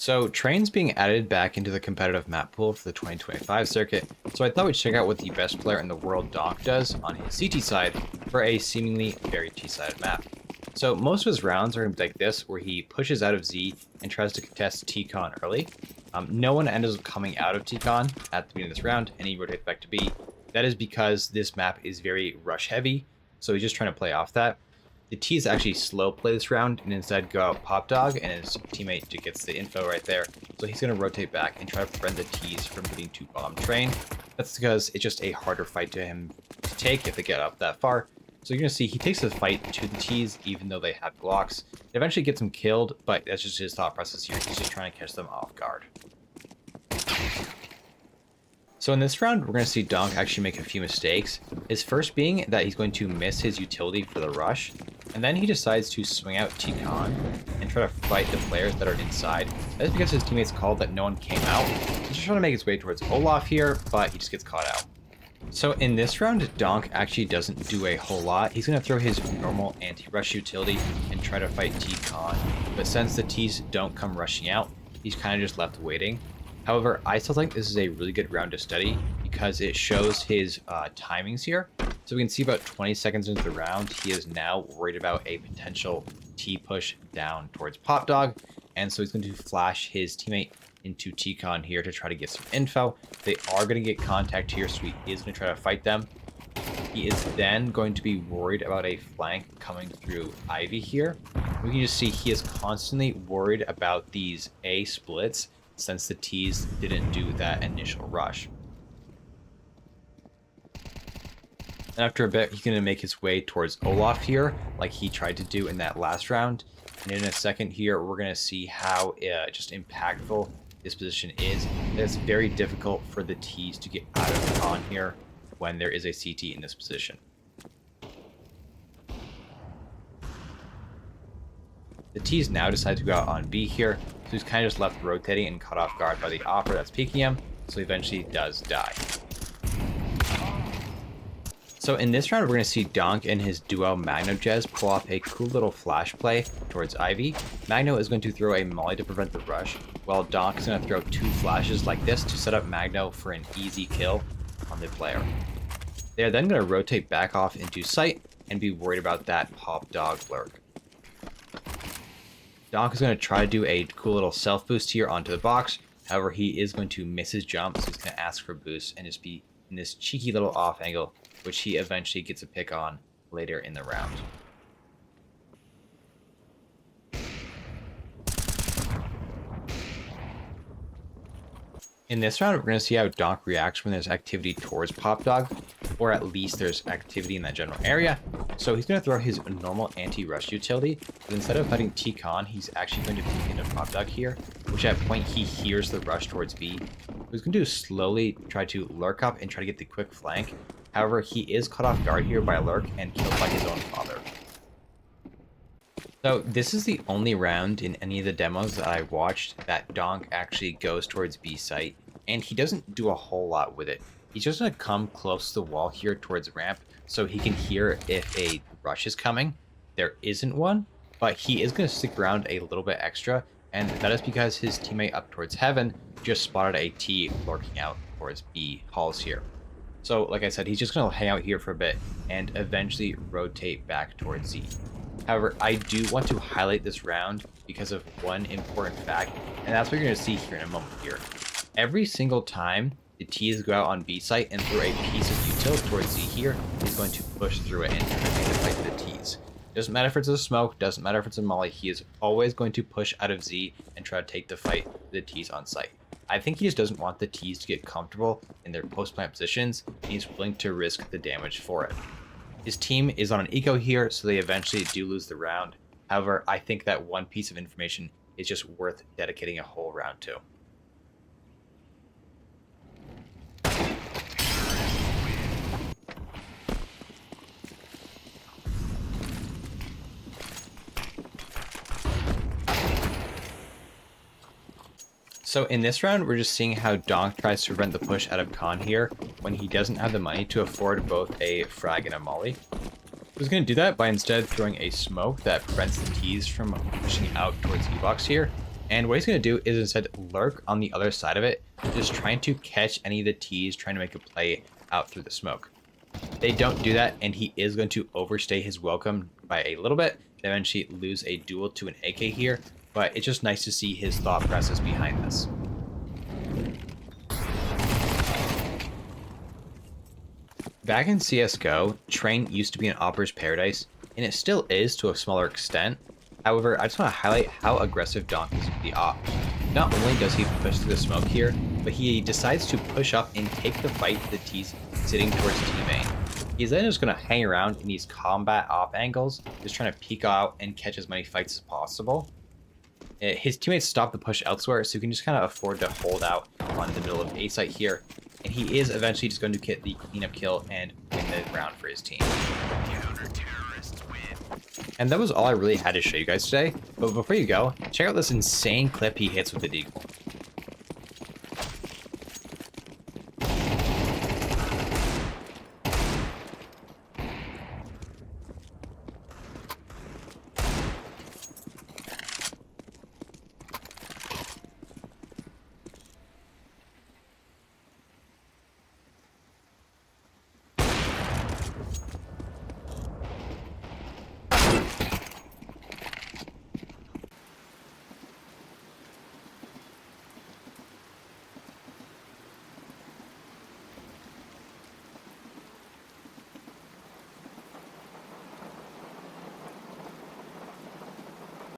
So, trains being added back into the competitive map pool for the 2025 circuit, so I thought we'd check out what the best player in the world, Donk, does on his CT side for a seemingly very T-sided map. So, most of his rounds are like this, where he pushes out of Z and tries to contest T-Con early. No one ends up coming out of T-Con at the beginning of this round, and he rotates back to B. That is because this map is very rush heavy, so he's just trying to play off that. The T's actually slow play this round and instead go out Pop Dog, and his teammate gets the info right there. So he's going to rotate back and try to prevent the T's from getting to bomb train. That's because it's just a harder fight to him to take if they get up that far. So you're going to see he takes the fight to the T's even though they have blocks. It eventually gets him killed, but that's just his thought process here. He's just trying to catch them off guard. So in this round, we're going to see Donk actually make a few mistakes. His first being that he's going to miss his utility for the rush, and then he decides to swing out T-Con and try to fight the players that are inside. That is because his teammates called that no one came out. He's just trying to make his way towards Olaf here, but he just gets caught out. So in this round, Donk actually doesn't do a whole lot. He's going to throw his normal anti-rush utility and try to fight T-Con, but since the T's don't come rushing out, he's kind of just left waiting. However, I still think this is a really good round to study because it shows his timings here. So we can see about 20 seconds into the round, he is now worried about a potential T push down towards Pop Dog. And so he's going to flash his teammate into T-Con here to try to get some info. They are going to get contact here, so he is going to try to fight them. He is then going to be worried about a flank coming through Ivy here. We can just see he is constantly worried about these A splits since the T's didn't do that initial rush. And after a bit, he's going to make his way towards Olaf here, like he tried to do in that last round. And in a second here, we're going to see how just impactful this position is. It's very difficult for the T's to get out of the con here when there is a CT in this position. The T's now decide to go out on B here, so he's kind of just left rotating and caught off guard by the Opera that's peeking him, so he eventually does die. So in this round, we're going to see Donk and his duo Magno Jez pull off a cool little flash play towards Ivy. Magno is going to throw a molly to prevent the rush, while Donk is going to throw two flashes like this to set up Magno for an easy kill on the player. They are then going to rotate back off into sight and be worried about that Pop Dog lurk. Donk is going to try to do a cool little self boost here onto the box. However, he is going to miss his jump, so he's going to ask for boost and just be in this cheeky little off angle, which he eventually gets a pick on later in the round. In this round, we're going to see how Donk reacts when there's activity towards Pop Dog, or at least there's activity in that general area. So he's going to throw his normal anti-rush utility, but instead of fighting T-Con, he's actually going to peek into Pop Dog here, which at point he hears the rush towards B. He's going to slowly try to lurk up and try to get the quick flank. However, he is caught off guard here by a lurk and killed by his own father. So this is the only round in any of the demos that I watched that Donk actually goes towards B site, and he doesn't do a whole lot with it. He's just going to come close to the wall here towards ramp so he can hear if a rush is coming. There isn't one, but he is going to stick around a little bit extra, and that is because his teammate up towards Heaven just spotted a T lurking out towards B halls here. So like I said, he's just going to hang out here for a bit and eventually rotate back towards Z. However, I do want to highlight this round because of one important fact, and that's what you're going to see here in a moment here. Every single time the T's go out on B site and throw a piece of util towards Z here, he's going to push through it and try to make a fight to the T's. Doesn't matter if it's a smoke, doesn't matter if it's a molly, he is always going to push out of Z and try to take the fight to the T's on site. I think he just doesn't want the T's to get comfortable in their post-plant positions, and he's willing to risk the damage for it. His team is on an eco here, so they eventually do lose the round. However, I think that one piece of information is just worth dedicating a whole round to. So in this round, we're just seeing how Donk tries to prevent the push out of Con here when he doesn't have the money to afford both a frag and a molly. He's going to do that by instead throwing a smoke that prevents the T's from pushing out towards E-Box here, And what he's going to do is instead lurk on the other side of it, just trying to catch any of the T's, trying to make a play out through the smoke. They don't do that, and he is going to overstay his welcome by a little bit, and eventually lose a duel to an AK here, but it's just nice to see his thought process behind this. Back in CSGO, Train used to be an Opera's Paradise, and it still is to a smaller extent. However, I just want to highlight how aggressive Donk is with the op. Not only does he push through the smoke here, but he decides to push up and take the fight to the T's sitting towards T-main. He's then just going to hang around in these combat op angles, just trying to peek out and catch as many fights as possible. His teammates stop the push elsewhere, so he can just kind of afford to hold out on the middle of A site here. And he is eventually just going to get the cleanup kill and win the round for his team. And that was all I really had to show you guys today. But before you go, check out this insane clip he hits with the deagle.